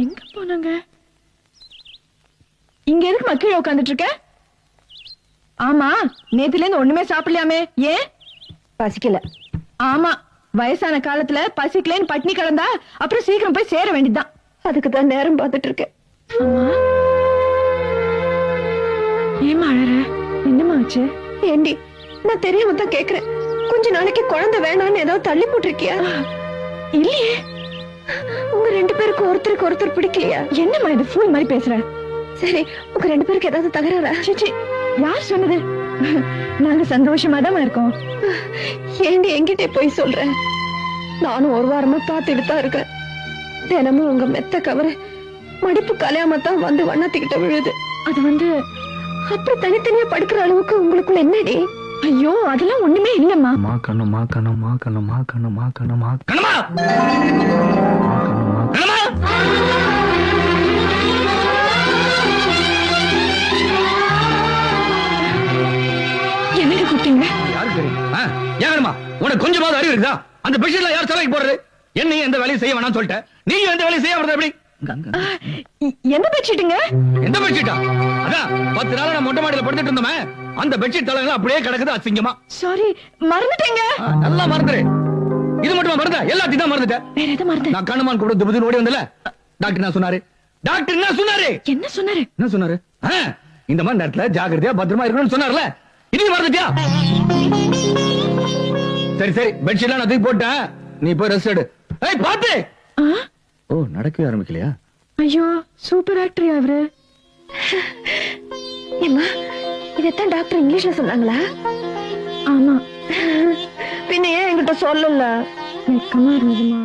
எங்க போனாங்க? இங்க எதுக்கு கீழே உட்காந்துட்டு இருக்க? ஆமா, நேத்துல இருந்து ஒண்ணுமே சாப்பிடலாமே, ஏன்? பசிக்கல. ஆமா, வயசான காலத்துல பசிக்கலன்னு பட்னி கிடந்தா அப்புறம் சீக்கிரம் போய் சேர வேண்டியதுதான். அதுக்குதான் நேரம் பார்த்துட்டு இருக்கேன். ஏமா அழற? என்னமா ஆச்சு? ஏண்டி, நான் தெரியாம தான் கேக்குறேன். கொஞ்ச நாளைக்கு குழந்தை வேணான்னு ஏதாவது தள்ளி போட்டிருக்கியா? இல்லையே. உங்க 2 பேருக்கு ஒருத்தருக்கு ஒருத்தர் பிடிக்கலையா? என்னம்மா இது ஃபூல் மாதிரி பேசுற? சரி, உங்க 2 பேருக்கு ஏதாவது தகராறா? சிச்சி, யார் சொன்னது? நாங்க சந்தோஷமா தான் இருக்கோம். ஏண்டி என்கிட்ட போய் சொல்றேன்? நானும் ஒரு வாரமா பார்த்துட்டு தான் இருக்கேன். தினமும் உங்க மெத்த கவர மடிப்பு கலையாம தான் வந்து வண்ணத்துக்கிட்ட விழுது. அது வந்து அப்புறம் தனித்தனியா படுக்கிற அளவுக்கு உங்களுக்குள்ள என்னடி? ஐயோ, அதெல்லாம் ஒண்ணுமே இல்லம்மா. மா கண்ணம்மா கண்ணம்மா கண்ணம்மா கண்ணம்மா கண்ணம்மா கண்ணம்மா கண்ணம்மா என்னங்க கூப்பிட்டீங்க? யாருக்கு தெரியும்? ஏங்கம்மா, உனக்கு கொஞ்சமாவது அறிவு இருக்குதா? அந்த பெட்ஷீட்ல யார் தலைக்கு போடுறது? என்னையும் எந்த வேலையும் செய்ய வேணாம்னு சொல்லிட்டேன். நீயும் எந்த வேலையும் செய்ய வரது எப்படி? எந்த பெட்ஷீட்டுங்க? எந்த பெட்ஷீட்டா? அதான் 10 நாளா நான் மொட்டை மாடியில படுத்துட்டு இருந்தோமே, அந்த பெட்ஷீட் தலைங்க அப்படியே கிடக்குது அசிங்கமா. சாரி, மறந்துட்டேங்க. நல்லா மறந்துரு. இது மட்டும் மறந்தா? எல்லாத்தையும் தான் மறந்துட்டேன். வேற எதை மறந்தேன்? நான் கண்ணமான் கூட துபுதுன்னு ஓடி வந்தல. டாக்டர் என்ன சொன்னாரு? டாக்டர் என்ன சொன்னாரு? என்ன சொன்னாரு? என்ன சொன்னாரு? இந்த மாதிரி நேரத்துல ஜாக்கிரதையா பத்திரமா இருக்கணும்னு சொன்னார்ல. இனி மறந்துட்டியா? சரி சரி, பெட்ஷீட்லாம் நான் தூக்கி போட்டேன். நீ போய் ரெஸ்ட் எடு. ஏய் பாத்து. ஓ, நடக்கவே ஆரம்பிக்கலையா? ஐயோ, சூப்பர் ஆக்டர் அவரு. ஏம்மா, இதைத்தான் டாக்டர் இங்கிலீஷ்ல சொன்னாங்களா? ஆமா. பின்ன ஏன் என்கிட்ட சொல்லல? வெக்கமா இருந்ததுமா.